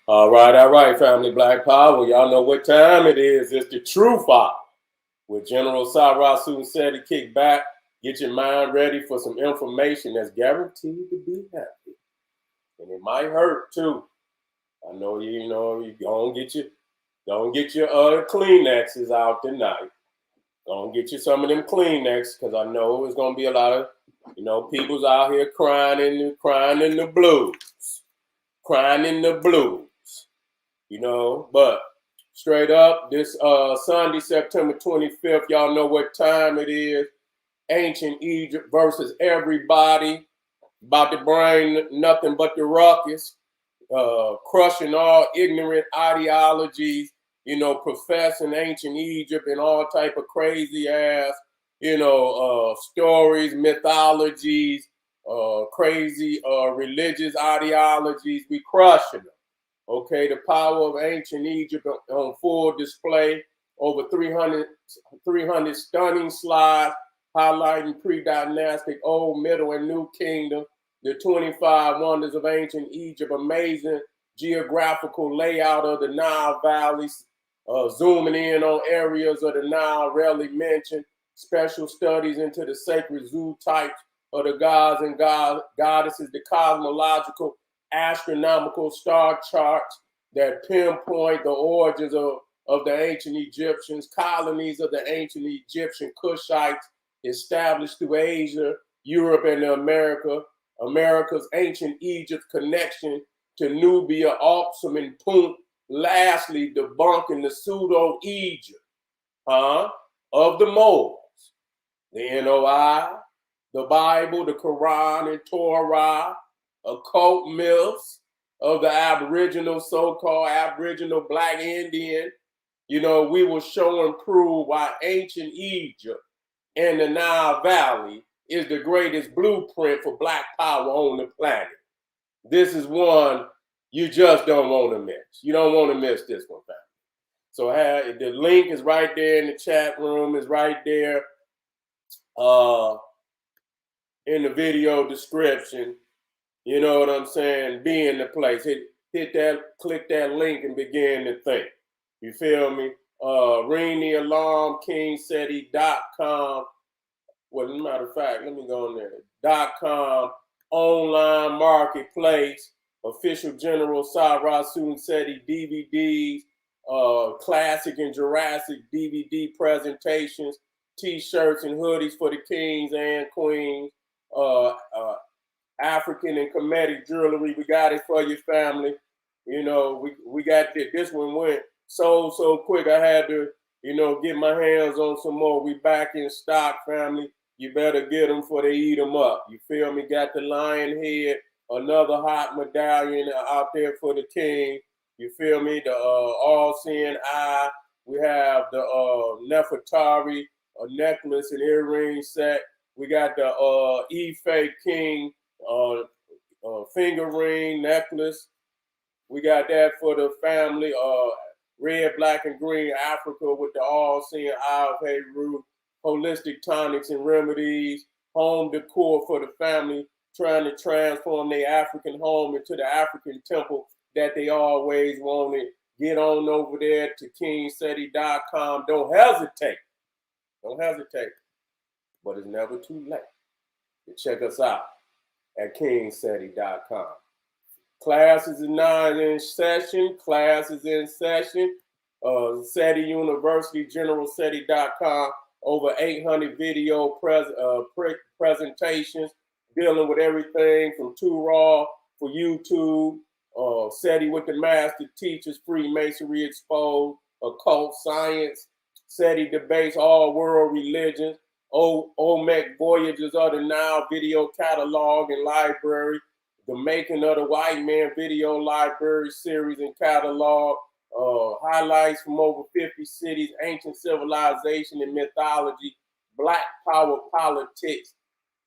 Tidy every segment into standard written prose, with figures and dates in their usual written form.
All right, family Black Power. Y'all know what time it is. It's the True Fight with General Sara, Seti. Kick back, get your mind ready for some information that's guaranteed to be happy. And it might hurt too. I know you gonna get your Kleenexes out tonight. Gonna get you some of them Kleenex, because I know it's gonna be a lot of people's out here crying in the blues. Crying in the blues. But straight up, this Sunday, September 25th, y'all know what time it is. Ancient Egypt versus everybody. About to bring nothing but the ruckus. Crushing all ignorant ideologies, professing ancient Egypt and all type of crazy ass, stories, mythologies, crazy religious ideologies. We crushing them. Okay, the power of ancient Egypt on full display. Over 300 stunning slides highlighting pre-dynastic, old, middle, and new kingdom. The 25 wonders of ancient Egypt, amazing geographical layout of the Nile valleys, zooming in on areas of the Nile rarely mentioned, special studies into the sacred zoo types of the gods and goddesses, the cosmological, astronomical star charts that pinpoint the origins of the ancient Egyptians, colonies of the ancient Egyptian Kushites established through Asia, Europe, and America's ancient Egypt connection to Nubia, Aksum, and Punt. Lastly, debunking the pseudo-Egypt of the Moors, the NOI, the Bible, the Quran, and Torah, occult myths of the Aboriginal, so-called Aboriginal Black Indian. We will show and prove why ancient Egypt and the Nile Valley is the greatest blueprint for Black power on the planet. This is one you just don't want to miss. You don't want to miss this one, family. So the link is right there in the chat room, is right there in the video description. You know what I'm saying? Be in the place. Hit that, click that link and begin to think. You feel me? Ring the alarm, kingseti.com. Well, as a matter of fact, let me go on there. .com, online marketplace, official General Sara Seti DVDs, classic and Jurassic DVD presentations, t-shirts and hoodies for the kings and queens, African and Kemetic jewelry. We got it for your family. We got this one went so quick. I had to, get my hands on some more. We back in stock, family. You better get them before they eat them up. You feel me? Got the lion head, another hot medallion out there for the king. You feel me? The all-seeing eye. We have the Nefertari, a necklace and earring set. We got the Ife King finger ring necklace. We got that for the family. Red, black, and green Africa with the all-seeing eye of Heru. Holistic tonics and remedies. Home decor for the family, trying to transform their African home into the African temple that they always wanted. Get on over there to kingseti.com. Don't hesitate. But it's never too late to check us out at kingseti.com. Class is now in session. Seti University, generalseti.com. Over 800 video presentations dealing with everything from Raw for YouTube, Seti with the Master Teachers, Freemasonry Exposed, Occult Science, Seti Debates, All World Religions, Olmec Voyages of the Nile video catalog and library, the Making of the White Man video library series and catalog, highlights from over 50 cities, ancient civilization and mythology, Black power politics,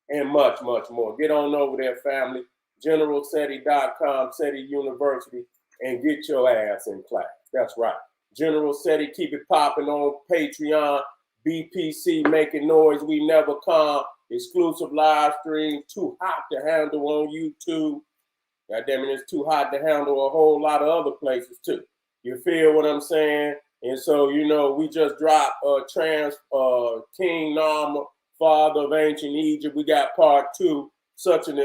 and much, much more. Get on over there, family. GeneralSeti.com, Seti University, and get your ass in class. That's right. General Seti, keep it popping on Patreon. BPC, making noise, we never come. Exclusive live streams, too hot to handle on YouTube. God damn it, it's too hot to handle a whole lot of other places too. You feel what I'm saying? And so, you know, we just dropped King Nama, Father of Ancient Egypt. We got part 2, such an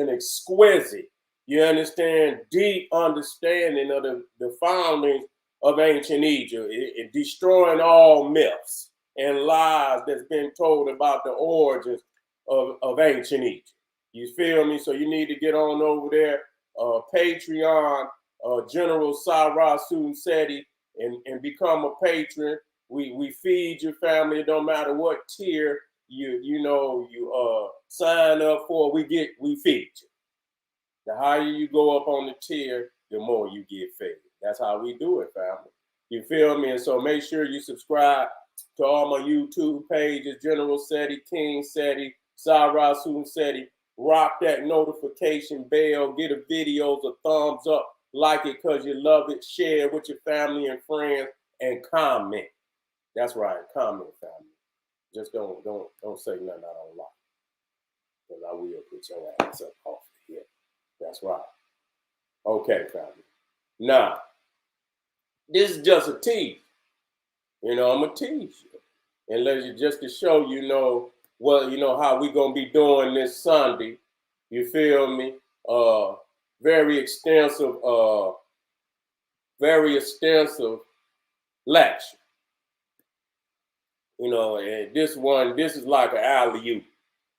exquisite, you understand, deep understanding of the foundings of ancient Egypt, it destroying all myths and lies that's been told about the origins of ancient Egypt. You feel me? So you need to get on over there, Patreon, General Sara Seti, and become a patron. We feed your family. It don't matter what tier you sign up for. We feed you. The higher you go up on the tier, the more you get fed. That's how we do it, family. You feel me? And so make sure you subscribe to all my YouTube pages, General Seti, King Seti, Sara Seti. Rock that notification bell, get the videos a thumbs up, like it because you love it, share it with your family and friends, and comment. That's right, comment, family. Just don't say nothing I don't like, because I will put your ass up off the hip. That's right. Okay, family. Now, this is just a tease. You know, I'm gonna tease you, and let you just to show how we gonna be doing this Sunday. You feel me? Very extensive lecture. You know, and this is like an alley-oop.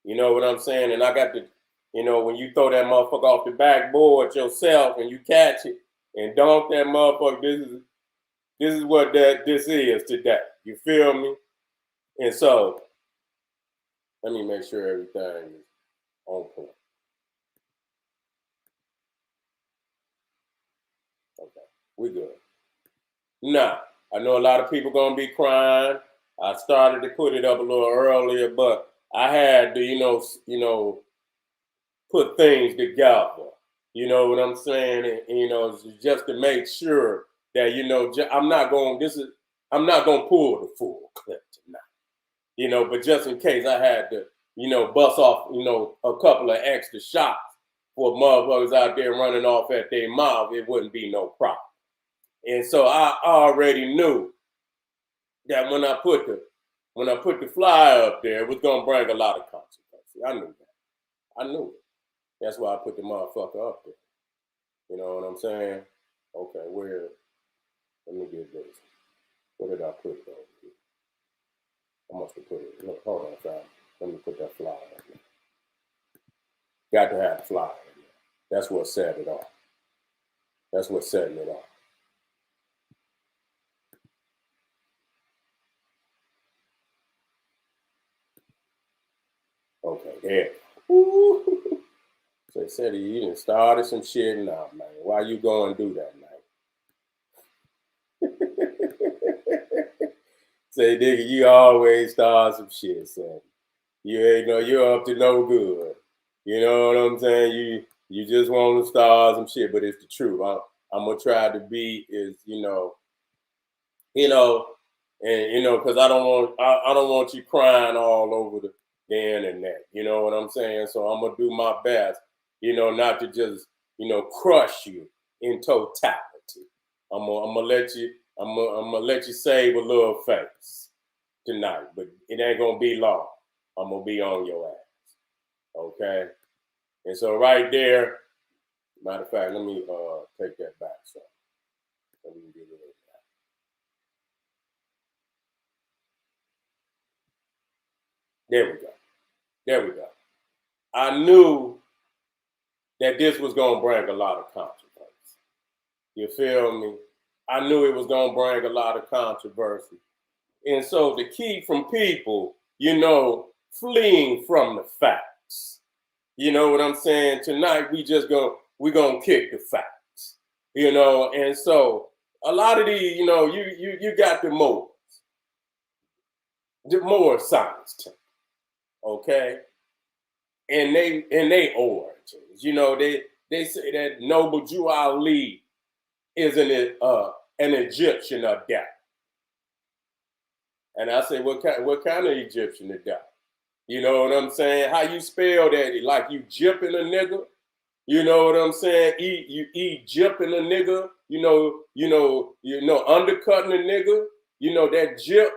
You know what I'm saying? And I got to, when you throw that motherfucker off the backboard yourself and you catch it and dunk that motherfucker, this is what this is today. You feel me? And so, let me make sure everything is on point. Okay, we good. Now, I know a lot of people gonna be crying. I started to put it up a little earlier, but I had to, put things together. You know what I'm saying? And, just to make sure that, I'm not gonna pull the full clip tonight. But just in case I had to, bust off, a couple of extra shots for motherfuckers out there running off at their mouth, it wouldn't be no problem. And so I already knew that when I put the flyer up there, it was gonna bring a lot of controversy. I knew that. I knew it. That's why I put the motherfucker up there. You know what I'm saying? Okay, let me get this. Where did I put it over here? I must have put it. Look, hold on, fam. Let me put that flyer up there. Got to have the flyer in there. That's what set it off. That's what's setting it off. Okay, there. Ooh. So Seti, you done started some shit now, man. Why you go and do that, man? Say, nigga, you always start some shit, Seti. You're up to no good. You know what I'm saying? You just want to start some shit, but it's the truth. I'm gonna try to be because I don't want you crying all over the internet. You know what I'm saying? So I'm gonna do my best, not to just, crush you in totality. I'm gonna let you save a little face tonight, but it ain't gonna be long. I'm gonna be on your ass. Okay? And so right there, matter of fact, let me take that back. So let me get rid of that. There we go. There we go. I knew that this was gonna bring a lot of controversy. You feel me? I knew it was gonna bring a lot of controversy. And so to keep from people, fleeing from the facts. You know what I'm saying? Tonight we're gonna kick the facts. And so a lot of these, you got the more science, okay? And they origins. They say that Noble Jew Ali is an Egyptian adept. And I say, what kind of Egyptian adept? You know what I'm saying? How you spell that? Like you jipping a nigga? You know what I'm saying? Egypting a nigga, undercutting a nigga, that jip,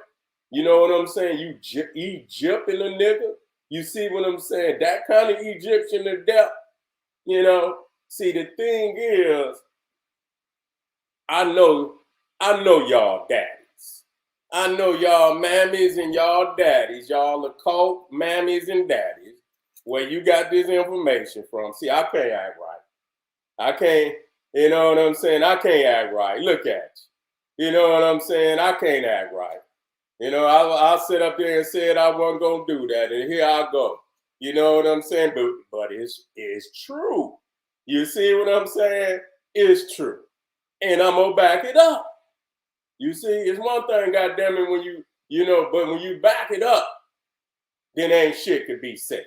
you know what I'm saying? Egypting a nigga. You see what I'm saying? That kind of Egyptian to death, See, the thing is, I know y'all daddies. I know y'all mammies and y'all daddies, y'all occult mammies and daddies, where you got this information from. See, I can't act right. I can't, you know what I'm saying? I can't act right. Look at you. You know what I'm saying? I can't act right. I'll sit up there and said I wasn't going to do that, and here I go. You know what I'm saying? But it's true. You see what I'm saying? It's true. And I'm going to back it up. You see, it's one thing, goddamn it, but when you back it up, then ain't shit could be said.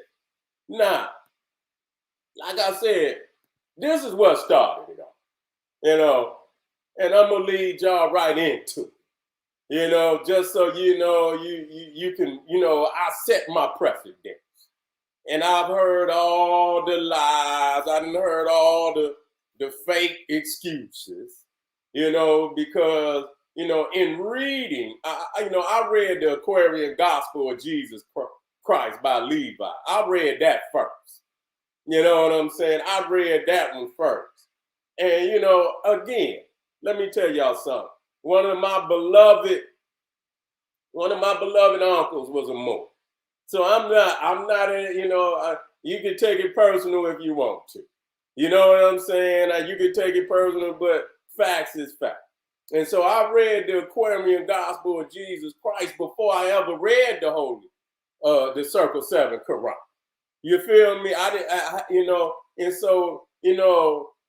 Nah, like I said, this is what started it all, and I'm gonna lead y'all right into it, just so you can, I set my precedent. And I've heard all the lies, I've heard all the fake excuses, because in reading, I read the Aquarian Gospel of Jesus Christ by Levi. I read that first. You know what I'm saying? I read that one first. And, again, let me tell y'all something. One of my beloved uncles was a Moor. So I'm not, you can take it personal if you want to. You know what I'm saying? You can take it personal, but facts is fact. And so I read the Aquarian Gospel of Jesus Christ before I ever read the Circle 7 Quran. You feel me? And so,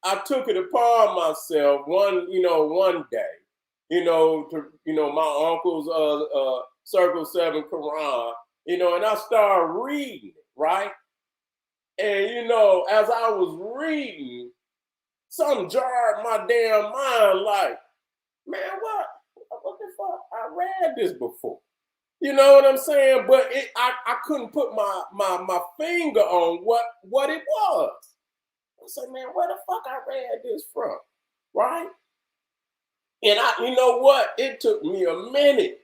I took it upon myself one day, my uncle's Circle 7 Quran, and I started reading it, right? And, as I was reading, something jarred my damn mind like, man, what the fuck? I read this before. You know what I'm saying? But I couldn't put my finger on what it was. I said, man, where the fuck I read this from? Right? And you know what? It took me a minute.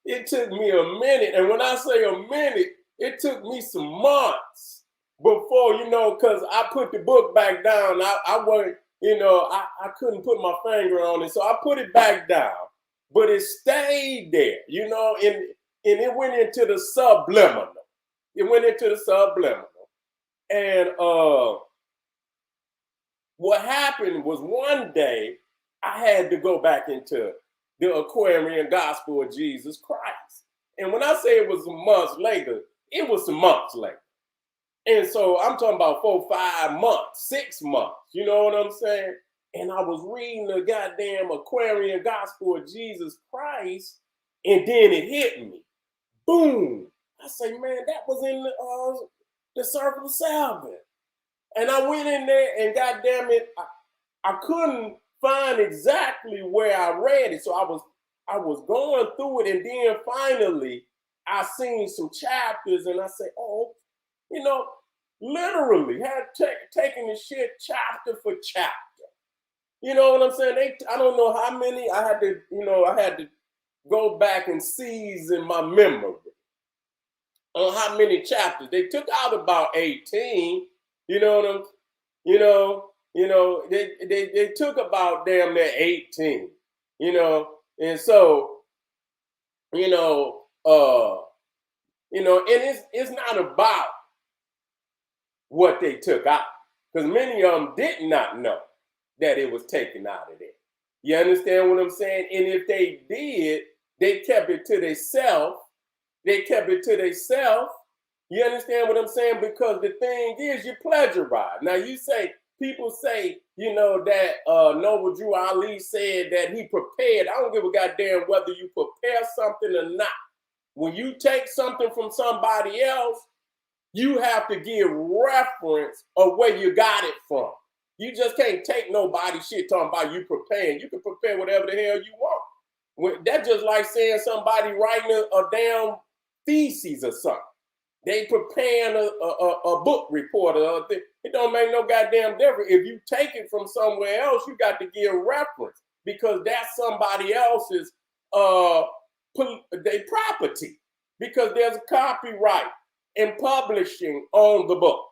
It took me a minute. And when I say a minute, it took me some months before, because I put the book back down. I wasn't, I couldn't put my finger on it. So I put it back down. But it stayed there, and it went into the subliminal. It went into the subliminal. And what happened was one day I had to go back into the Aquarian Gospel of Jesus Christ. And when I say it was some months later, it was some months later. And so I'm talking about 4, 5 months, 6 months. You know what I'm saying? And I was reading the goddamn Aquarian Gospel of Jesus Christ, and then it hit me. Boom. I say, man, that was in the Circle 7. And I went in there, and goddamn it, I couldn't find exactly where I read it. So I was going through it, and then finally I seen some chapters, and I said, oh, literally had taken the shit chapter for chapter. You know what I'm saying? I don't know how many. I had to go back and season my memory on how many chapters. They took out about 18. You know what I'm, they took about damn near 18. And so, and it's not about what they took out, because many of them did not know that it was taken out of there. You understand what I'm saying? And if they did, they kept it to themselves. You understand what I'm saying? Because the thing is, you plagiarize. Now people say, that Noble Drew Ali said that he prepared. I don't give a goddamn whether you prepare something or not. When you take something from somebody else, you have to give reference of where you got it from. You just can't take nobody's shit talking about you preparing. You can prepare whatever the hell you want. That's just like saying somebody writing a damn thesis or something. They preparing a book report or a thing. It don't make no goddamn difference. If you take it from somewhere else, you got to give reference because that's somebody else's their property. Because there's a copyright in publishing on the book.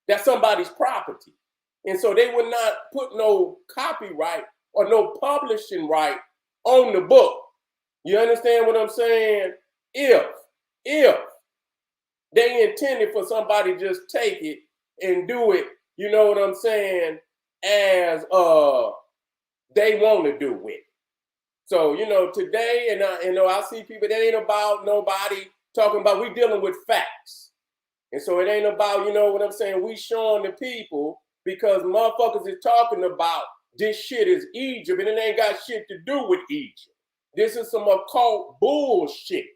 That's somebody's property. And so they would not put no copyright or no publishing right on the book. You understand what I'm saying? If they intended for somebody to just take it and do it, you know what I'm saying, as they want to do it. So, you know, today, and I see people, that ain't about nobody talking about, we dealing with facts. And so it ain't about, you know what I'm saying, we showing the people because motherfuckers is talking about this shit is Egypt and it ain't got shit to do with Egypt. This is some occult bullshit.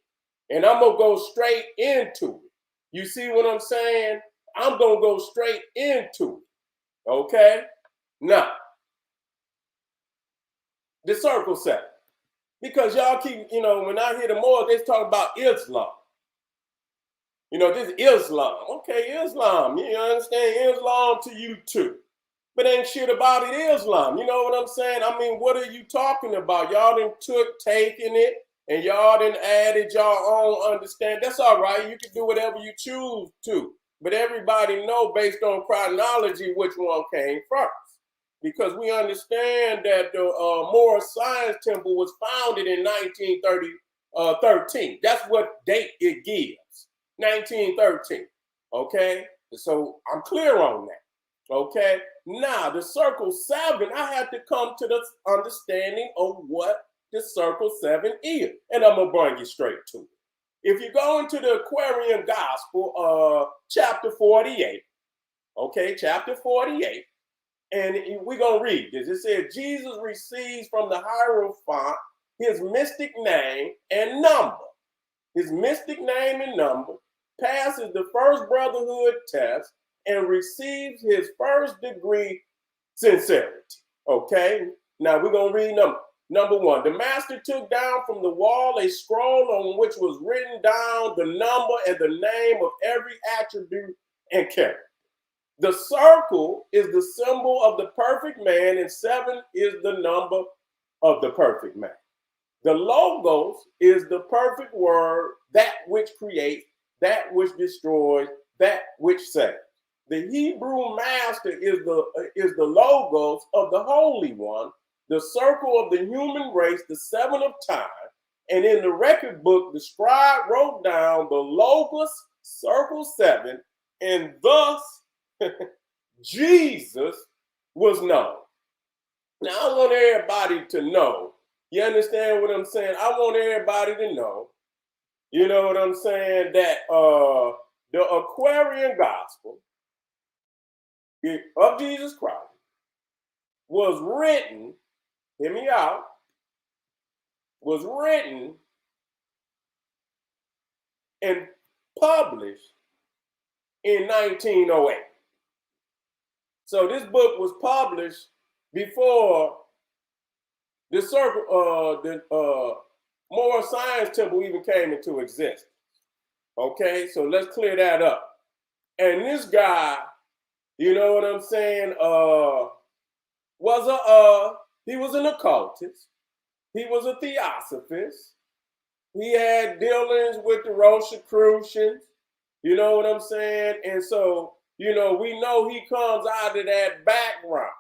And I'm going to go straight into it. You see what I'm saying? I'm going to go straight into it. Okay? Now, the circle set. Because y'all keep, you know, when I hear the more, they talk about Islam. You know, this Islam. Okay, Islam. You understand? Islam to you too. But ain't shit about it Islam. You know what I'm saying? I mean, what are you talking about? Y'all done taken it and y'all done added your own understanding. That's all right. You can do whatever you choose to. But everybody know based on chronology which one came first. Because we understand that the Moorish Science Temple was founded in 1913. That's what date it gives, 1913. Okay, so I'm clear on that. Okay, now the circle 7, I have to come to the understanding of what the circle 7 is, and I'm gonna bring you straight to it. If you go into the Aquarian Gospel, chapter 48, okay, chapter 48. And we're going to read this. It says, Jesus receives from the Hierophant his mystic name and number. His mystic name and number, passes the first Brotherhood test, and receives his first degree sincerity. Okay? Now we're going to read number 1. The master took down from the wall a scroll on which was written down the number and the name of every attribute and character. The circle is the symbol of the perfect man, and 7 is the number of the perfect man. The logos is the perfect word, that which creates, that which destroys, that which saves. The Hebrew master is the logos of the Holy One, the circle of the human race, the 7 of time. And in the record book, the scribe wrote down the logos, circle 7, and thus Jesus was known. Now, I want everybody to know. You understand what I'm saying? I want everybody to know, you know what I'm saying, that the Aquarian Gospel of Jesus Christ was written, hear me out, was written and published in 1908. So this book was published before the circle, the Moorish Science Temple even came into existence. Okay, so let's clear that up. And this guy, you know what I'm saying, he was an occultist. He was a theosophist. He had dealings with the Rosicrucians. You know what I'm saying? And so, you know, we know he comes out of that background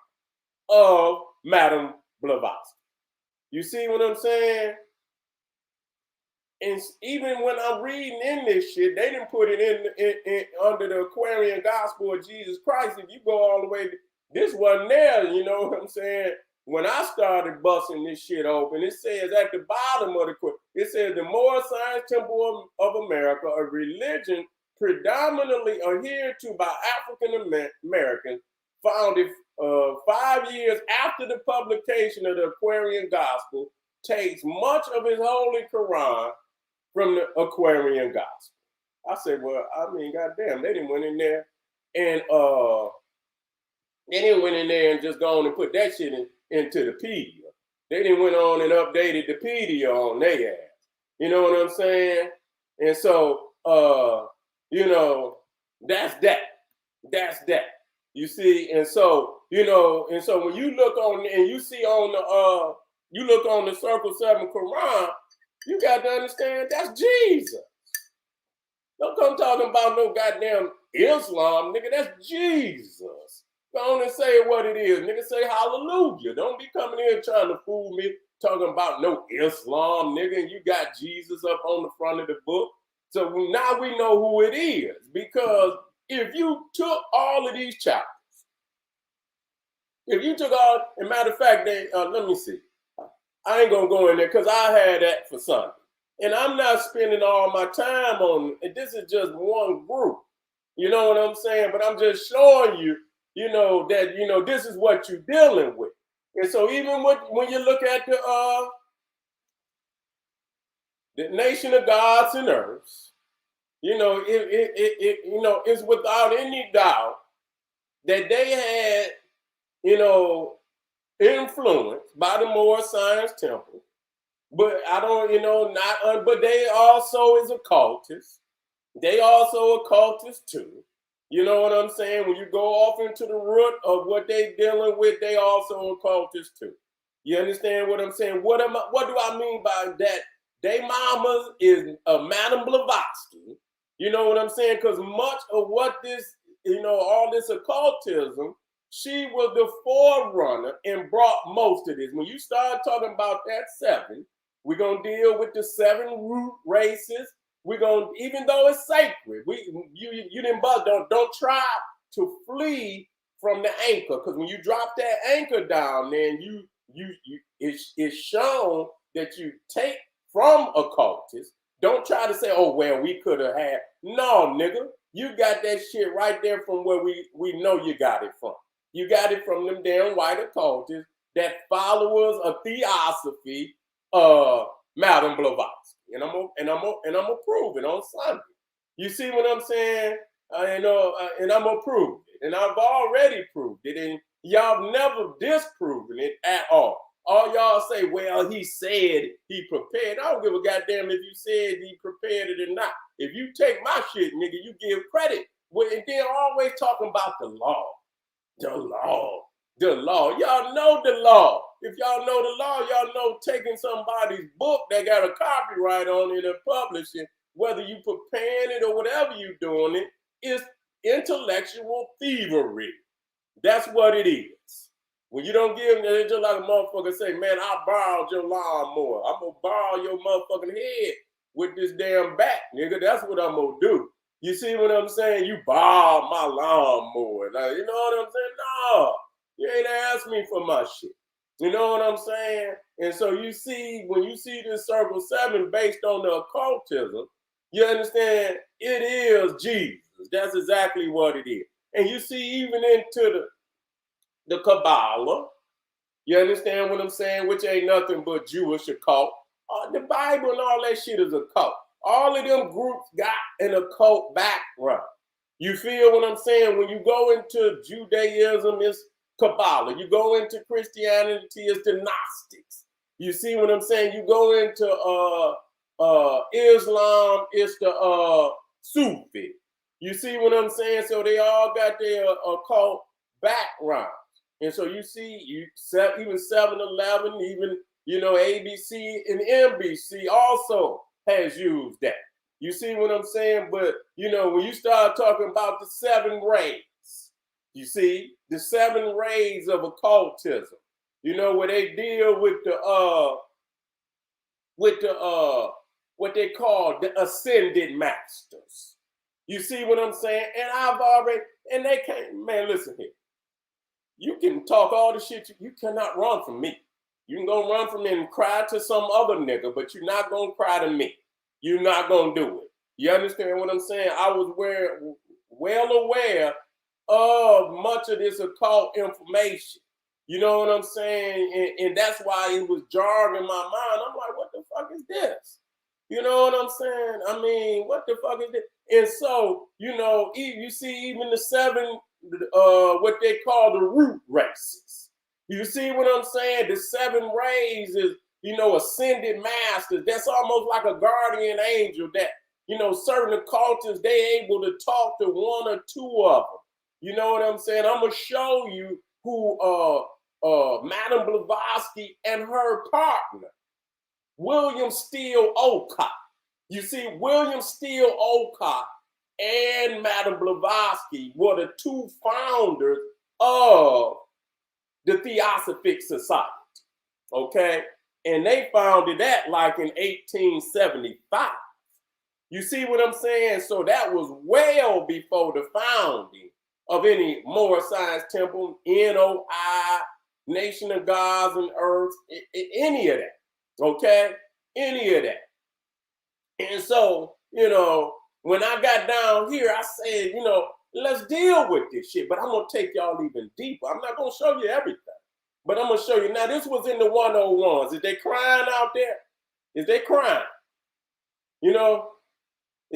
of Madame Blavatsky. You see what I'm saying? And even when I'm reading in this shit, they didn't put it in under the Aquarian Gospel of Jesus Christ. If you go all the way, this wasn't there, you know what I'm saying? When I started busting this shit open, it says at the bottom of it says the Moorish Science Temple of America, a religion predominantly adhered to by African Americans, founded 5 years after the publication of the Aquarian Gospel, takes much of his Holy Quran from the Aquarian Gospel. I said, well, I mean, goddamn, they didn't went in there and just go on and put that shit into the pedia. They didn't went on and updated the pedia on their ass. You know what I'm saying? And so You know, that's that. That's that. You see, and so, you know, and so when you look on and you see on the you look on the Circle 7 Quran, you got to understand that's Jesus. Don't come talking about no goddamn Islam, nigga. That's Jesus. Go on and say what it is, nigga. Say hallelujah. Don't be coming in trying to fool me talking about no Islam, nigga. And you got Jesus up on the front of the book. So now we know who it is, because if you took all of these chapters, if you took all, as a matter of fact, let me see. I ain't gonna go in there because I had that for Sunday. And I'm not spending all my time on it. This is just one group. You know what I'm saying? But I'm just showing you, you know, that, you know, this is what you're dealing with. And so even when you look at the nation of gods and earths, you know, you know, it's without any doubt that they had, you know, influence by the Moor Science Temple. But I don't, you know, but they also is occultists. They also occultists too. You know what I'm saying? When you go off into the root of what they dealing with, they also occultists too. You understand what I'm saying? What do I mean by that? They mama is Madame Blavatsky. You know what I'm saying? Because much of what this, you know, all this occultism, she was the forerunner and brought most of this. When you start talking about that 7, we're gonna deal with the 7 root races. We're gonna, even though it's sacred, you didn't buzz. Don't try to flee from the anchor, because when you drop that anchor down, then it's shown that you take from occultists. Don't try to say, oh well, we could have had. No, nigga, you got that shit right there from where we know you got it from. You got it from them damn white occultists that followers of theosophy, Madame Blavatsky. And I'm gonna prove it on Sunday. You see what I'm saying? And I'm gonna prove it. And I've already proved it. And y'all never disproven it at all. All y'all say, well, he said he prepared. I don't give a goddamn if you said he prepared it or not. If you take my shit, nigga, you give credit. Well, and then always talking about the law. The law. The law. Y'all know the law. If y'all know the law, y'all know taking somebody's book that got a copyright on it and publishing, whether you preparing it or whatever you doing it, is intellectual thievery. That's what it is. When you don't give them, it's just like a motherfucker say, man, I borrowed your lawnmower. I'm going to borrow your motherfucking head with this damn bat, nigga. That's what I'm going to do. You see what I'm saying? You borrowed my lawnmower. Like, you know what I'm saying? No, you ain't asked me for my shit. You know what I'm saying? And so you see, when you see this Circle 7 based on the occultism, you understand it is Jesus. That's exactly what it is. And you see, even into the Kabbalah, you understand what I'm saying? Which ain't nothing but Jewish occult. The Bible and all that shit is occult. All of them groups got an occult background. You feel what I'm saying? When you go into Judaism, it's Kabbalah. You go into Christianity, it's the Gnostics. You see what I'm saying? You go into Islam, it's the Sufi. You see what I'm saying? So they all got their occult background. And so you see, even 7-Eleven, even, you know, ABC and NBC also has used that. You see what I'm saying? But, you know, when you start talking about the 7 rays, you see, the 7 rays of occultism, you know, where they deal with what they call the ascended masters. You see what I'm saying? And they can't, man, listen here. You can talk all the shit, you cannot run from me. You can go run from me and cry to some other nigga, but you're not gonna cry to me. You're not gonna do it. You understand what I'm saying? I was well aware of much of this occult information. You know what I'm saying? And that's why it was jarring my mind. I'm like, what the fuck is this? You know what I'm saying? I mean, what the fuck is this? And so, you know, you see even the 7, what they call the root races. You see what I'm saying? The 7 rays is, you know, ascended masters. That's almost like a guardian angel that certain occultists, they able to talk to one or two of them. You know what I'm saying? I'm gonna show you who Madame Blavatsky and her partner, William Steele Occult. You see, William Steele Occult and Madame Blavatsky were the two founders of the Theosophic Society. Okay? And they founded that like in 1875. You see what I'm saying? So that was well before the founding of any Moorish Science Temple, NOI, Nation of Gods and Earth, any of that. Okay? Any of that. And so, when I got down here, I said, let's deal with this shit. But I'm going to take y'all even deeper. I'm not going to show you everything. But I'm going to show you. Now, this was in the 101s. Is they crying out there? Is they crying? Is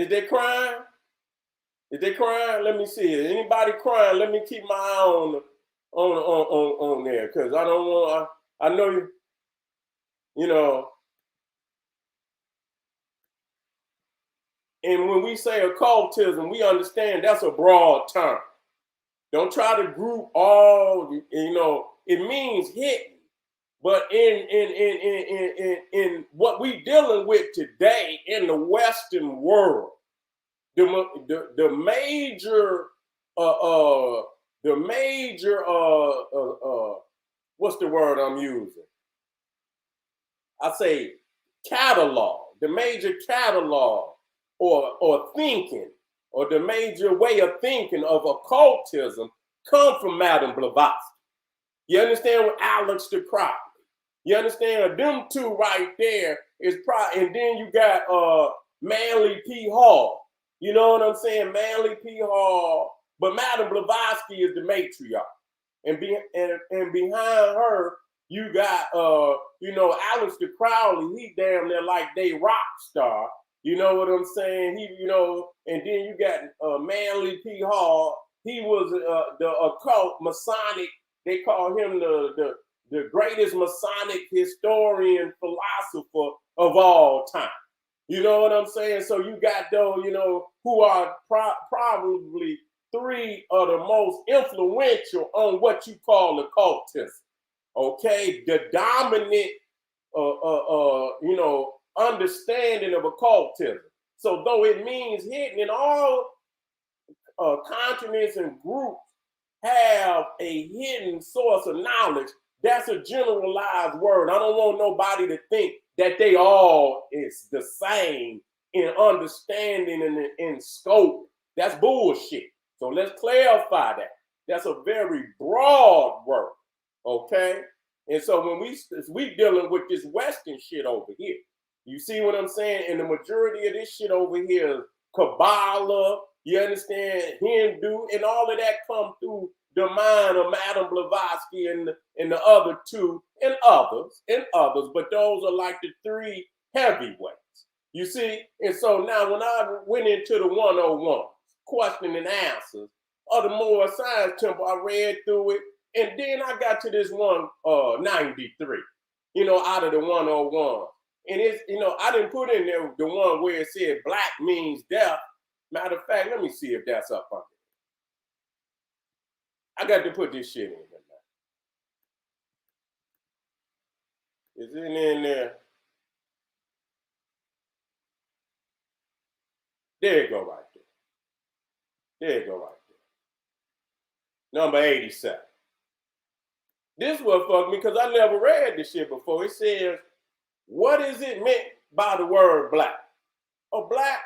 they crying? Is they crying? Let me see. Is anybody crying? Let me keep my eye on there. Because I don't want, I know and when we say occultism, we understand that's a broad term. Don't try to group all, it means hidden. But in what we dealing with today in the Western world, the major what's the word I'm using? I say catalog, the major catalog or thinking, or the major way of thinking of occultism come from Madame Blavatsky. You understand? With Aleister Crowley. You understand? Them two right there is probably, and then you got Manly P. Hall. You know what I'm saying? Manly P. Hall. But Madame Blavatsky is the matriarch. And behind her, you got Aleister Crowley, he damn near like they rock star. You know what I'm saying? And then you got Manly P. Hall. He was the occult Masonic. They call him the greatest Masonic historian, philosopher of all time. You know what I'm saying? So you got those, who are probably three of the most influential on what you call occultism. Okay, the dominant, understanding of occultism. So though it means hidden, in all continents and groups have a hidden source of knowledge, that's a generalized word. I don't want nobody to think that they all is the same in understanding and in scope. That's bullshit. So let's clarify that. That's a very broad word, okay? And so when we dealing with this Western shit over here, you see what I'm saying? And the majority of this shit over here is Kabbalah, you understand, Hindu, and all of that come through the mind of Madame Blavatsky and the other two and others, but those are like the three heavyweights. You see? And so now when I went into the 101, question and answers of the Moorish Science Temple, I read through it, and then I got to this 193, out of the 101. And it's, I didn't put in there the one where it said black means death. Matter of fact, let me see if that's up on it. I got to put this shit in here now. Is it in there? There you go right there. There you go right there. Number 87. This one fucked me because I never read this shit before. It says, what is it meant by the word black? Oh, black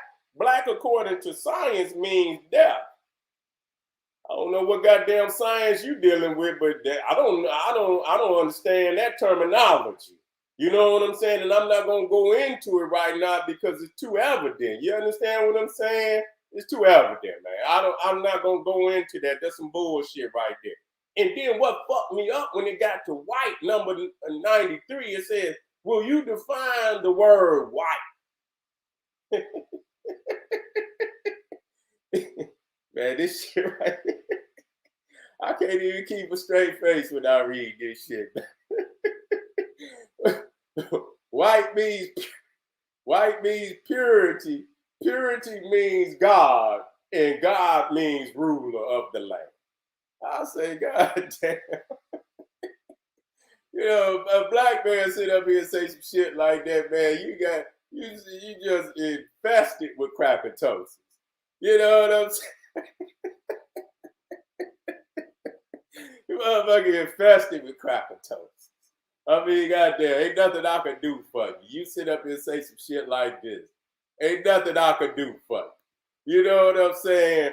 according to science means death. I don't know what goddamn science you dealing with, but I don't understand that terminology. You know what I'm saying? And I'm not gonna go into it right now because it's too evident. You understand what I'm saying? It's too evident, man. I'm not gonna go into that. That's some bullshit right there. And then what fucked me up when it got to white, number 93, it says, will you define the word white? Man, this shit right here, I can't even keep a straight face when I read this shit. White means purity, purity means God, and God means ruler of the land. I say, God damn. You know, a black man sit up here and say some shit like that, man. You just infested with crapitosis. You know what I'm saying? You motherfucking infested with crapitosis. I mean, goddamn, ain't nothing I can do for you. You sit up here and say some shit like this. Ain't nothing I can do for you. You know what I'm saying?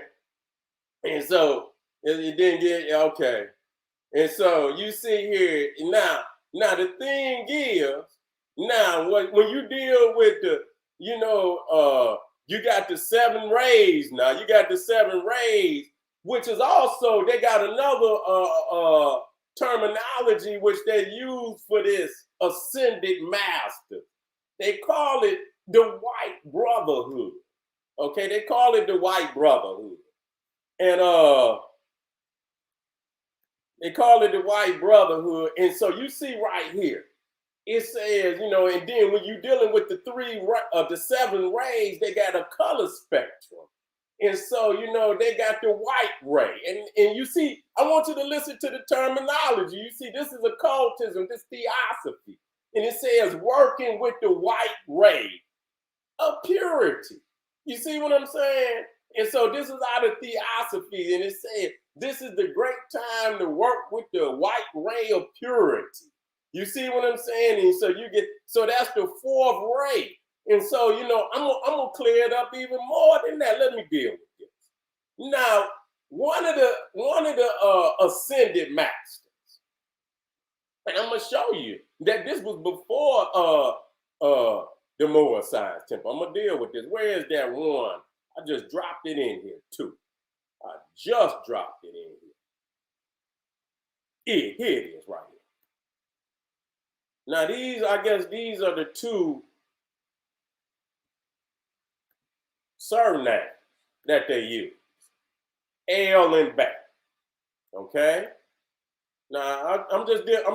And so, it didn't get, okay. And so, you see here, now the thing is, now, when you deal with the, you got the 7 rays now. You got the 7 rays, which is also, they got another terminology which they use for this ascended master. They call it the White Brotherhood. Okay, they call it the White Brotherhood. And they call it the White Brotherhood. And so you see right here, it says, and then when you're dealing with the 7 rays, they got a color spectrum. And so, they got the white ray. And you see, I want you to listen to the terminology. You see, this is occultism, this theosophy. And it says working with the white ray of purity. You see what I'm saying? And so this is out of theosophy. And it said, this is the great time to work with the white ray of purity. You see what I'm saying? And so that's the 4th ray. And so, I'm gonna clear it up even more than that. Let me deal with this. Now, one of the ascended masters, and I'm gonna show you that this was before the Moa Science Temple. I'm gonna deal with this. Where is that one? I just dropped it in here too. I just dropped it in here. Here it is right here. Now these are the 2 surnames that they use. L and back. Okay? Now I'm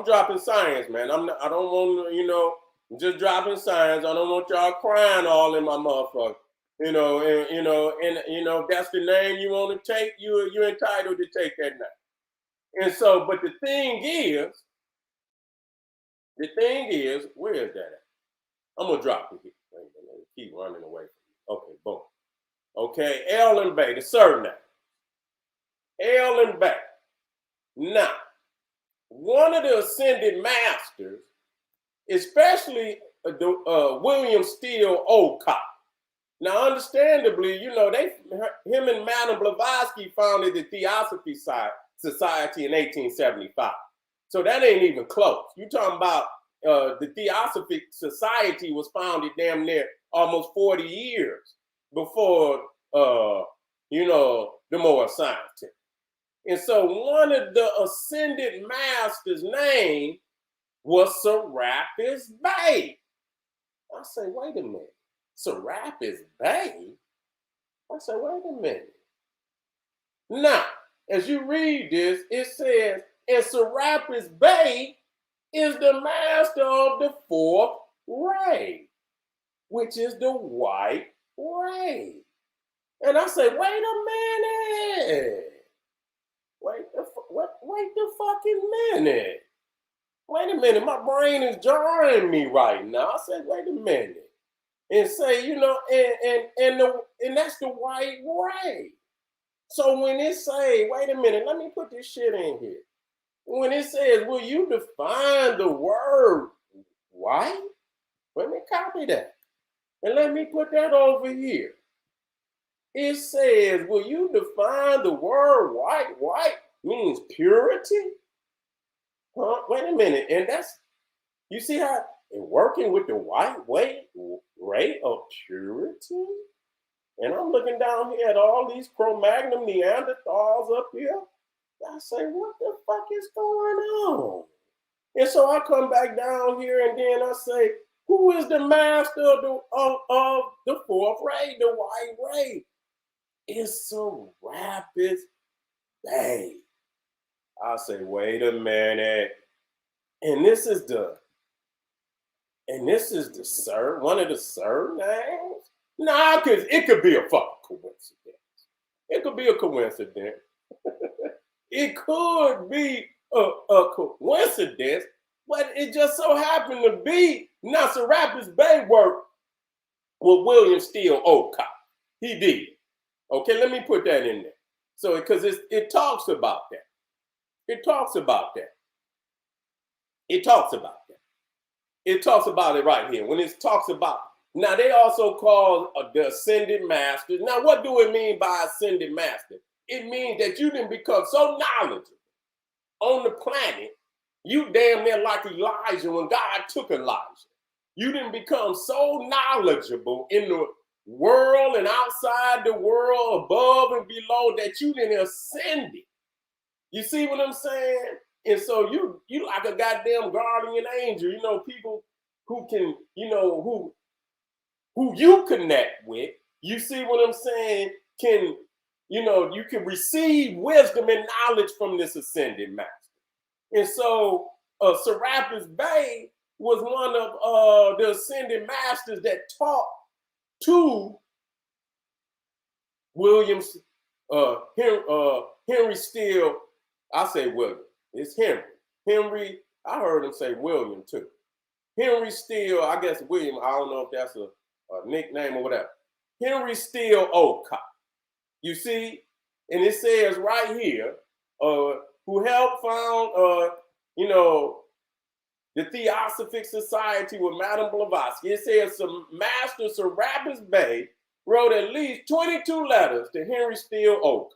dropping science, man. I don't want I'm just dropping science. I don't want y'all crying all in my motherfucker. And that's the name you want to take, you're entitled to take that name. And so, but the thing is, where is that at? I'm gonna drop it here. Keep running away from me. Okay, boom. Okay, L and Bay, the surname. L and Bay. Now, one of the ascended masters, especially William Steele Occult. Now, understandably, him and Madame Blavatsky founded the Theosophy Society in 1875. So that ain't even close. You're talking about the Theosophic Society was founded damn near almost 40 years before, the Moa Science. And so one of the ascended masters' name was Serapis Bey. I say, wait a minute. Serapis Bey? I say, wait a minute. Now, as you read this, it says, and Serapis Bey is the master of the 4th ray, which is the white ray. And I say, wait a minute. Wait the fucking minute. Wait a minute, my brain is jarring me right now. I said, wait a minute. And say, and that's the white ray. So when it say, wait a minute, let me put this shit in here. When it says, will you define the word white? Let me copy that. And let me put that over here. It says, will you define the word white? White means purity? Huh? Wait a minute. And you see how working with the white ray of purity? And I'm looking down here at all these Cro-Magnon Neanderthals up here. I say, what the fuck is going on? And so I come back down here and then I say, who is the master of the 4th ray, the white ray? It's Serapis Bey. I say, wait a minute. And this is one of the surnames Nah, because it could be a fucking coincidence. It could be a coincidence. It could be a coincidence, but it just so happened to be Nasser Rapids Bay worked with William Steele Occult. He did. Okay, let me put that in there. So, because it talks about that. It talks about that. It talks about that. It talks about it right here. When it talks about, now they also call the ascended masters. Now, what do it mean by ascended master? It means that you didn't become so knowledgeable on the planet, you damn near like Elijah when God took Elijah. You didn't become so knowledgeable in the world and outside the world, above and below, that you didn't ascend it. You see what I'm saying? And so you like a goddamn guardian angel, you know, people who can, you know, who you connect with, you see what I'm saying, can, you know, you can receive wisdom and knowledge from this ascended master. And so Serapis Bey was one of the ascended masters that taught to Williams, Henry Steele. I say William. It's Henry. Henry, I heard him say William too. Henry Steele, I guess William, I don't know if that's a nickname or whatever. Henry Steele Occult. You see? And it says right here, who helped found, you know, the Theosophic Society with Madame Blavatsky. It says some Master Serapis Bey wrote at least 22 letters to Henry Steele Occult.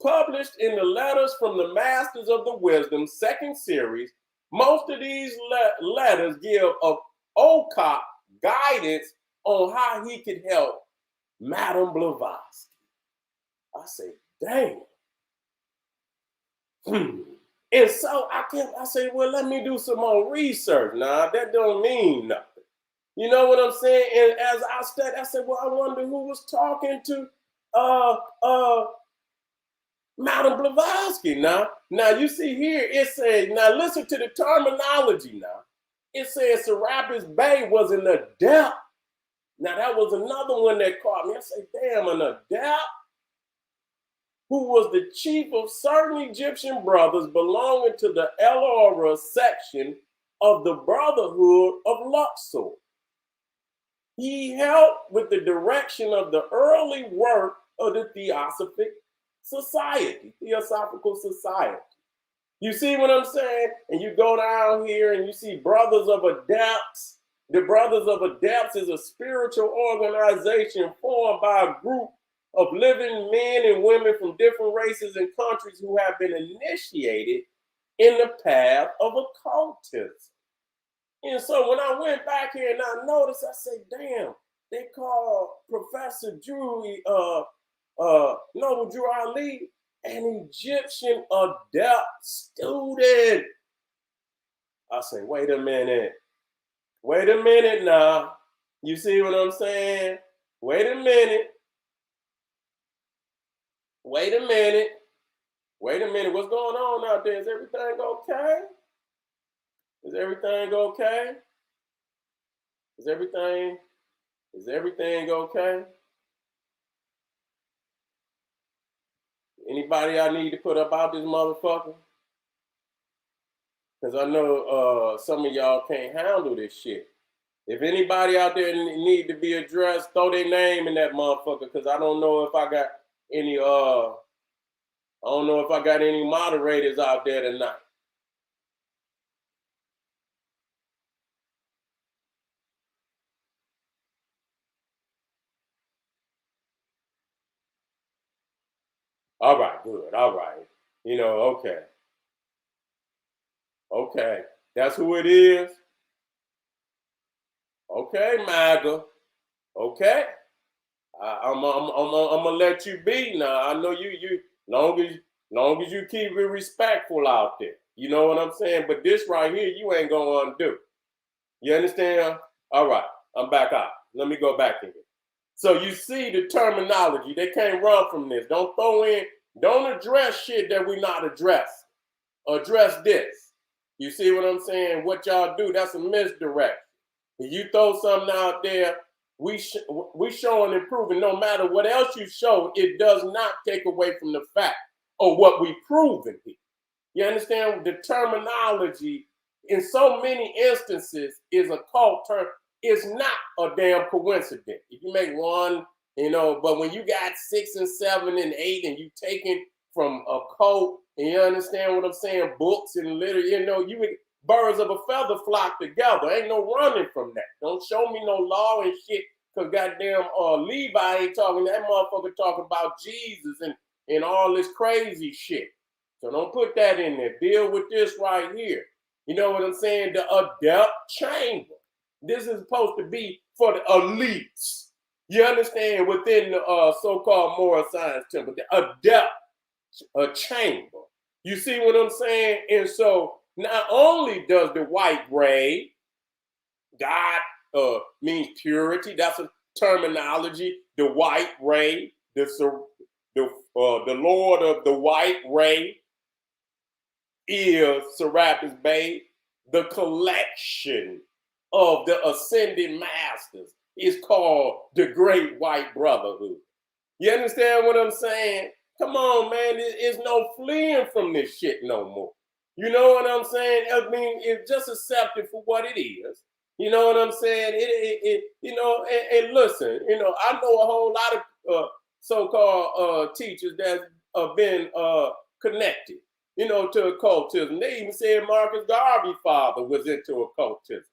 Published in the Letters from the Masters of the Wisdom second series, most of these letters give Occult guidance on how he could help Madame Blavatsky. I say, damn. And so I say, well, let me do some more research. Nah, that don't mean nothing. You know what I'm saying? And as I studied, I said, well, I wonder who was talking to Madame Blavatsky. Now you see here, it says, now listen to the terminology now. It says Serapis Bey was an adept. Now that was another one that caught me. I say, damn, an adept who was the chief of certain Egyptian brothers belonging to the El Ora section of the Brotherhood of Luxor. He helped with the direction of the early work of the Theosophical Society. You see what I'm saying? And you go down here and you see Brothers of Adepts. The Brothers of Adepts is a spiritual organization formed by a group of living men and women from different races and countries who have been initiated in the path of occultism. And so when I went back here and I noticed, I said, damn, they call Professor Noble Drew Ali an Egyptian adept student. I say, wait a minute now. You see what I'm saying? Wait a minute. What's going on out there? Is everything okay? Is everything okay? Is everything okay? Anybody I need to put up out this motherfucker? Because I know some of y'all can't handle this shit. If anybody out there need to be addressed, throw their name in that motherfucker, because I don't know if I got any moderators out there tonight. All right, good. All right. You know, okay. Okay. That's who it is. Okay, MAGA. Okay. I'm gonna let you be now. I know you long as you keep it respectful out there. You know what I'm saying? But this right here, you ain't gonna undo. You understand? All right, I'm back out. Let me go back in here. So you see the terminology. They can't run from this. Don't address shit that we not addressing. Address this. You see what I'm saying? What y'all do, that's a misdirect. If you throw something out there we showing and proving. No matter what else you show, it does not take away from the fact of what we proven here. You understand? The terminology in so many instances is occult term. It's not a damn coincidence. If you make one, but when you got 6 and 7 and 8 and you taking from occult, and you understand what I'm saying, books and literature, you birds of a feather flock together. Ain't no running from that. Don't show me no law and shit, because goddamn Levi ain't talking, that motherfucker talking about Jesus and all this crazy shit. So don't put that in there. Deal with this right here. You know what I'm saying? The adept chamber. This is supposed to be for the elites. You understand? Within the so-called moral science temple, the adept chamber. You see what I'm saying? And so not only does the white ray, God means purity. That's a terminology. The white ray, the Lord of the white ray is Serapis Bey. The collection of the ascended masters is called the Great White Brotherhood. You understand what I'm saying? Come on, man. There's no fleeing from this shit no more. You know what I'm saying? I mean, it's just accepted for what it is. You know what I'm saying? And listen, I know a whole lot of so-called teachers that have been connected, to occultism. They even said Marcus Garvey's father was into occultism.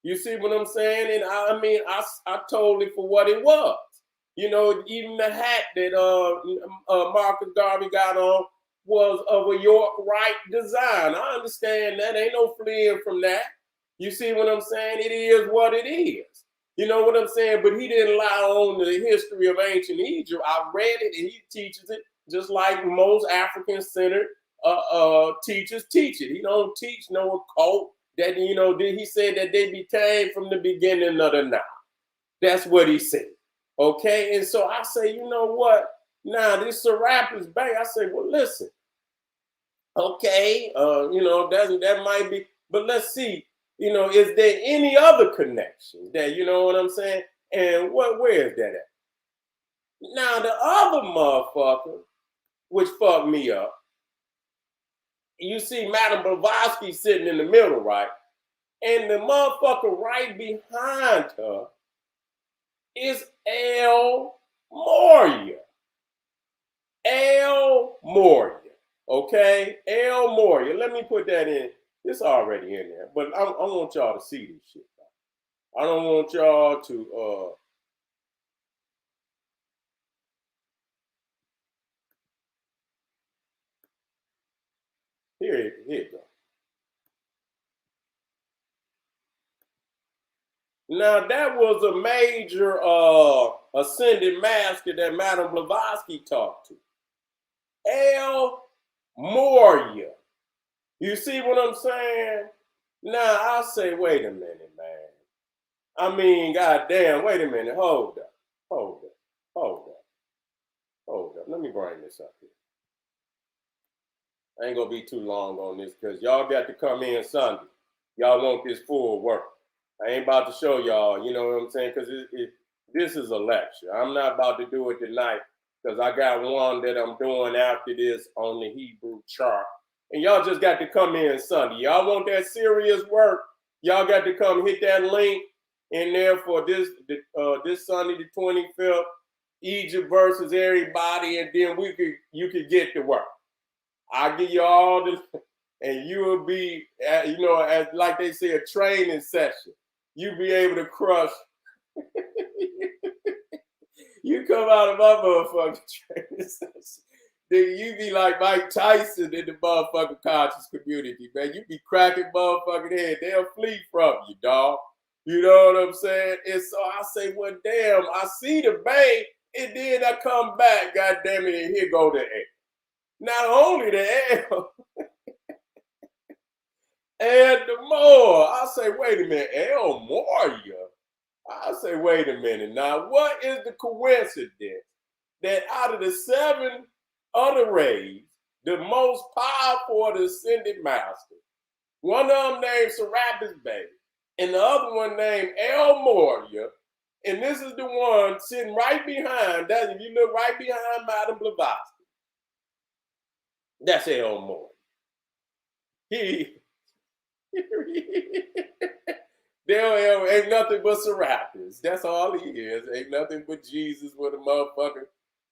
You see what I'm saying? And I told it for what it was. Even the hat that Marcus Garvey got on was of a York Wright design. I understand that. Ain't no fleeing from that. You see what I'm saying? It is what it is. You know what I'm saying? But he didn't lie on the history of ancient Egypt. I read it, and he teaches it just like most African-centered teachers teach it. He don't teach no occult that, he said that they became from the beginning of the Nile. That's what he said. Okay, and so I say, you know what? Now this Serapis Bey, I say, well, listen. Okay, that might be, but let's see. Is there any other connection that, you know what I'm saying? And where is that at? Now the other motherfucker, which fucked me up, you see Madame Blavatsky sitting in the middle, right? And the motherfucker right behind her is El Moria. El Moria. Okay? El Moria. Let me put that in. It's already in there. But I want y'all to see this shit. I don't want y'all to here it go. Now that was a major ascended master that Madame Blavatsky talked to. El Moria. You see what I'm saying? Now I say, wait a minute, man. I mean, goddamn, wait a minute. Hold up. Let me bring this up here. I ain't gonna be too long on this because y'all got to come in Sunday. Y'all want this full work. I ain't about to show y'all, you know what I'm saying? Because this is a lecture. I'm not about to do it tonight because I got one that I'm doing after this on the Hebrew chart. And y'all just got to come in Sunday. Y'all want that serious work? Y'all got to come hit that link in there for this Sunday, the 25th, Egypt versus everybody, and then you could get to work. I'll give you all the, and you will be, as like they say, a training session. You'll be able to crush. You come out of my motherfucking training session. Then you be like Mike Tyson in the motherfucking conscious community, man. You be cracking motherfucking head. They'll flee from you, dog. You know what I'm saying? And so I say, well, damn, I see the bay, and then I come back, God damn it, and here go the A. Not only the L, and the more. I say, wait a minute, El Moria. I say, wait a minute. Now, what is the coincidence that out of the 7 other rays, the most powerful of the ascended master, one of them named Serapis Bey, and the other one named El Moria, And this is the one sitting right behind, that if you look right behind Madame Blavatsky, that's L. Moore. He there ain't nothing but Serapis. That's all he is. Ain't nothing but Jesus with a motherfucker,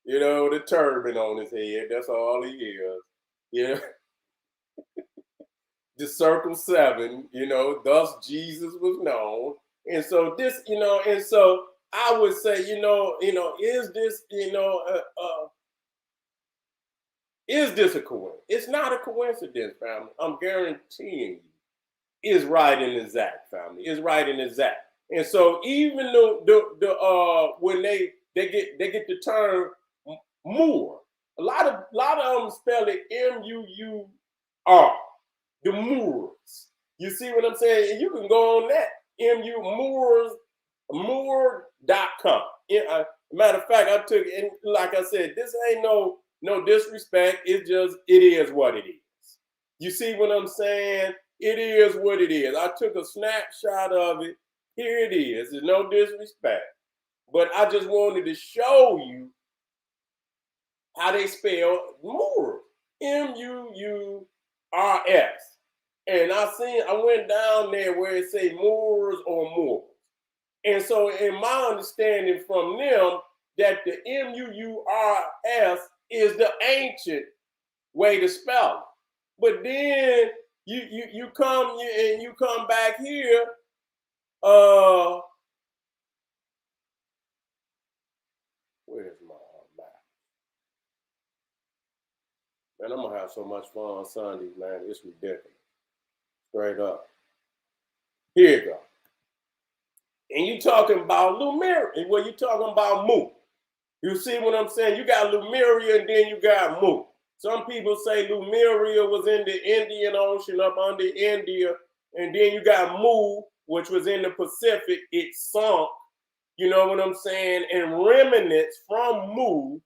the turban on his head. That's all he is. Yeah. The circle 7, thus Jesus was known. And so this, and so I would say, is this, is this a coincidence? It's not a coincidence, family. I'm guaranteeing you. Is right in the Zach, family. Is right in the Zach. And so even though when they get the term Moor, a lot of them spell it M-U-U-R, the Moors. You see what I'm saying? And you can go on that Moor.com. Matter of fact, I took it, and like I said, this ain't no disrespect. It is what it is. You see what I'm saying? It is what it is. I took a snapshot of it. Here it is. There's no disrespect. But I just wanted to show you how they spell Moors. M-U-U-R-S. And I went down there where it say Moors or Moors. And so in my understanding from them, that the M-U-U-R-S is the ancient way to spell it. But then you come back here, where's my map? Man, I'm gonna have so much fun on Sunday, man. It's ridiculous. Straight up. Here you go. And you talking about Lemuria. Well, you talking about Mu. You see what I'm saying? You got Lemuria and then you got Mu. Some people say Lemuria was in the Indian Ocean up under India, and then you got Mu, which was in the Pacific. It sunk. You know what I'm saying? And remnants from Mu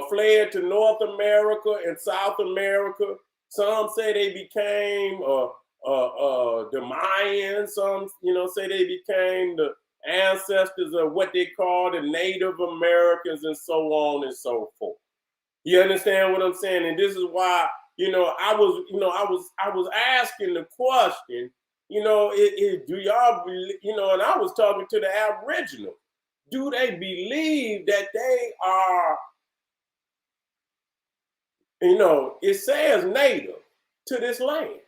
fled to North America and South America. Some say they became the Mayans. Some, say they became the ancestors of what they call the Native Americans, and so on and so forth. You understand what I'm saying? And this is why, I was asking the question, do y'all believe, and I was talking to the Aboriginal. Do they believe that they are, it says native to this land?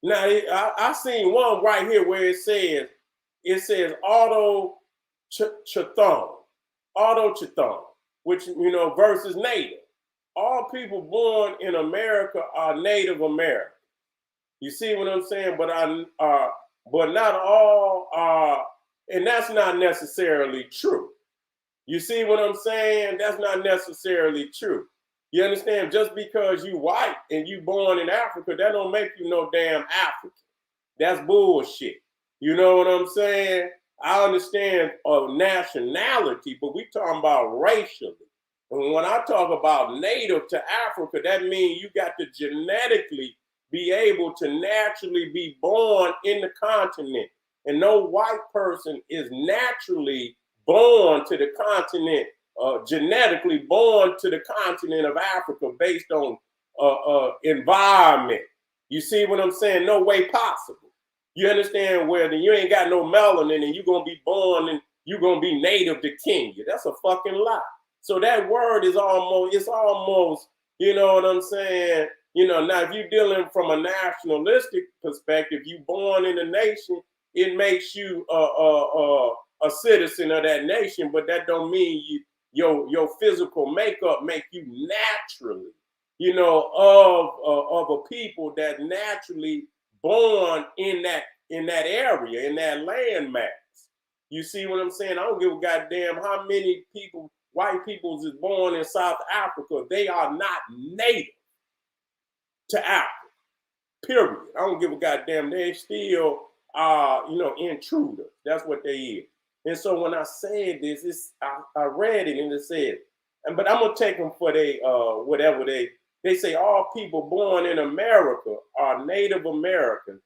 Now, I seen one right here where it says Autochthon, which, versus native. All people born in America are Native American. You see what I'm saying? But not all are, and that's not necessarily true. You see what I'm saying? That's not necessarily true. You understand? Just because you white and you born in Africa, that don't make you no damn African. That's bullshit. You know what I'm saying? I understand nationality, but we talking about racially. And when I talk about native to Africa, that means you got to genetically be able to naturally be born in the continent. And no white person is naturally born to the continent, genetically born to the continent of Africa based on environment. You see what I'm saying? No way possible. You understand? Where you ain't got no melanin and you're going to be born and you're going to be native to Kenya. That's a fucking lie. So that word is almost, you know what I'm saying? Now if you're dealing from a nationalistic perspective, you born in a nation, it makes you a citizen of that nation, but that don't mean your physical makeup make you naturally, of a people that naturally born in that area, in that landmass. You see what I'm saying? I don't give a goddamn how many people, white people is born in South Africa. They are not native to Africa. Period. I don't give a goddamn. They still are, intruders. That's what they is. And so when I said this, I read it and it said, but I'm gonna take them for whatever they say. All people born in America are Native American,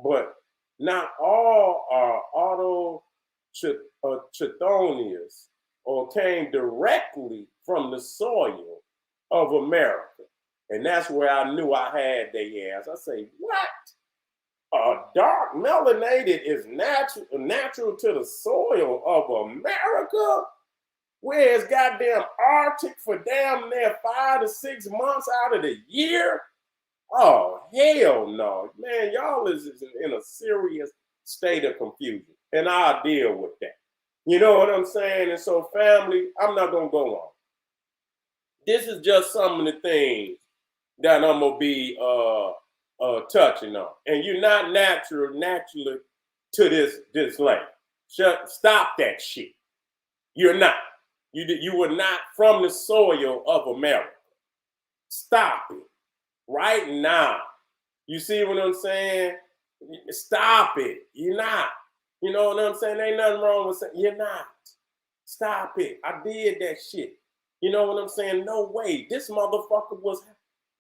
but not all are Chthonians, or came directly from the soil of America. And that's where I knew I had their ass. I say, what? Dark melanated is natural to the soil of America? Where it's goddamn Arctic for damn near 5 to 6 months out of the year? Oh, hell no. Man, y'all is in a serious state of confusion. And I'll deal with that. You know what I'm saying? And so, family, I'm not going to go on. This is just some of the things that I'm going to be touching on. And you're not naturally to this land. Stop that shit. You're not. You were not from the soil of America. Stop it right now. You see what I'm saying? Stop it. You're not. You know what I'm saying? Ain't nothing wrong with saying you're not. Stop it. I did that shit. You know what I'm saying? No way. This motherfucker was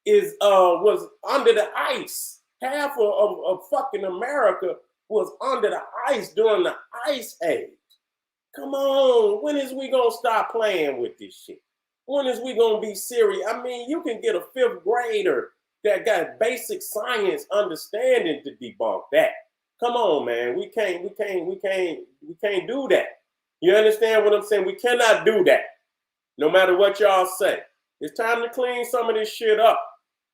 under the ice. Half of fucking America was under the ice during the ice age. Come on, when is we gonna stop playing with this shit? When is we gonna be serious? I mean, you can get a 5th grader that got basic science understanding to debunk that. Come on, man. We can't do that. You understand what I'm saying? We cannot do that. No matter what y'all say. It's time to clean some of this shit up.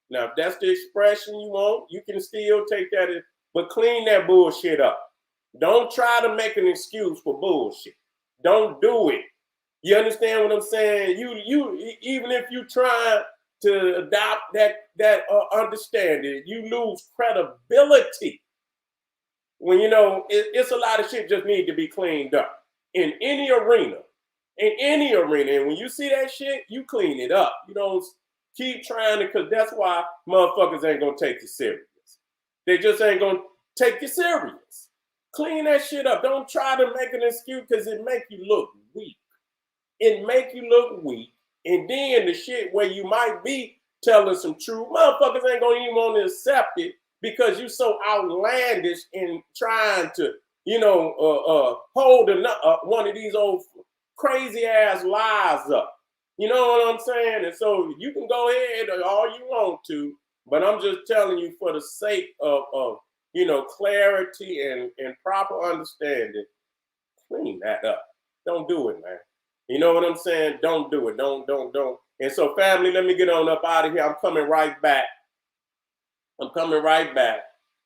Now, if that's the expression you want, you can still take that, but clean that bullshit up. Don't try to make an excuse for bullshit. Don't do it. You understand what I'm saying? You even if you try to adopt that understanding, you lose credibility. When it's a lot of shit just need to be cleaned up in any arena. In any arena. And when you see that shit, you clean it up. You don't keep trying to, because that's why motherfuckers ain't gonna take you serious. They just ain't gonna take you serious. Clean that shit up. Don't try to make an excuse because it make you look weak. It make you look weak. And then the shit where you might be telling some truth, motherfuckers ain't gonna even want to accept it because you so outlandish in trying to, hold one of these old crazy ass lies up. You know what I'm saying? And so you can go ahead all you want to, but I'm just telling you for the sake of clarity and proper understanding, clean that up. Don't do it, man. You know what I'm saying? Don't do it. Don't. And so, family, let me get on up out of here. I'm coming right back.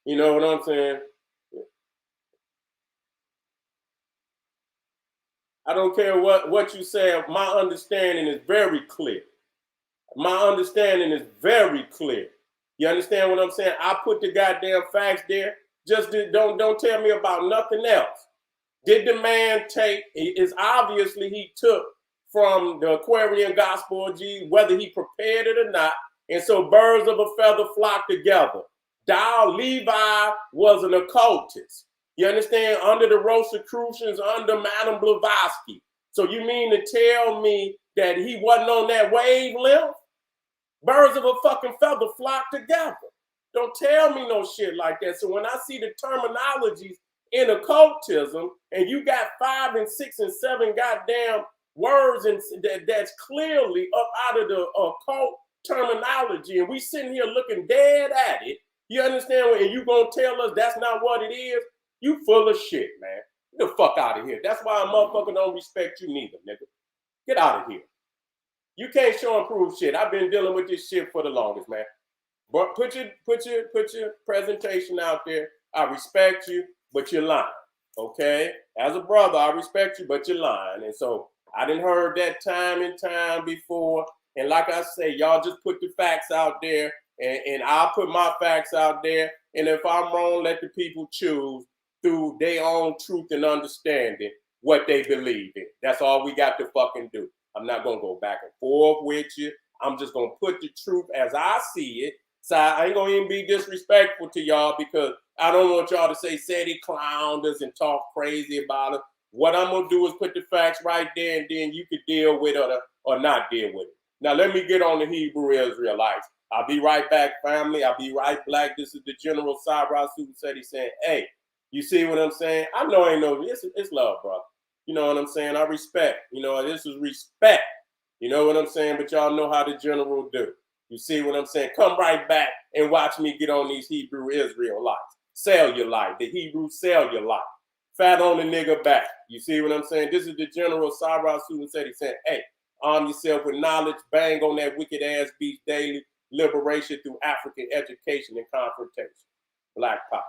You know what I'm saying? I don't care what you say. My understanding is very clear. You understand what I'm saying? I put the goddamn facts there. Just don't tell me about nothing else. Did the man take? It's obviously he took from the Aquarian Gospel of Jesus, whether he prepared it or not. And so birds of a feather flock together. Levi was an occultist. You understand? Under the Rosicrucians, under Madame Blavatsky. So you mean to tell me that he wasn't on that wavelength? Birds of a fucking feather flock together. Don't tell me no shit like that. So when I see the terminologies in occultism, and you got 5 and 6 and 7 goddamn words and that's clearly up out of the occult terminology, and we sitting here looking dead at it, you understand? And you gonna tell us that's not what it is? You full of shit, man. Get the fuck out of here. That's why a motherfucker don't respect you neither, nigga. Get out of here. You can't show and prove shit. I've been dealing with this shit for the longest, man. But put your presentation out there. I respect you, but you're lying. Okay? As a brother, I respect you, but you're lying. And so I done heard that time and time before. And like I say, y'all just put the facts out there, and I'll put my facts out there. And if I'm wrong, let the people choose through their own truth and understanding what they believe in. That's all we got to fucking do. I'm not going to go back and forth with you. I'm just going to put the truth as I see it. So I ain't going to even be disrespectful to y'all because I don't want y'all to say Seti clowned us and talk crazy about it. What I'm going to do is put the facts right there, and then you can deal with it or not deal with it. Now, let me get on the Hebrew Israelites. I'll be right back, family. I'll be right back. This is the General Sara Suten saying, hey, You see what I'm saying? I know ain't no, it's love, brother. You know what I'm saying? I respect. You know, this is respect. You know what I'm saying? But y'all know how the general do. You see what I'm saying? Come right back and watch me get on these Hebrew Israelites. Sell your life. The Hebrews sell your life. Fat on the nigga back. You see what I'm saying? This is the general Sara, Suten, Seti saying, hey, arm yourself with knowledge, bang on that wicked ass beast daily, liberation through African education and confrontation. Black power.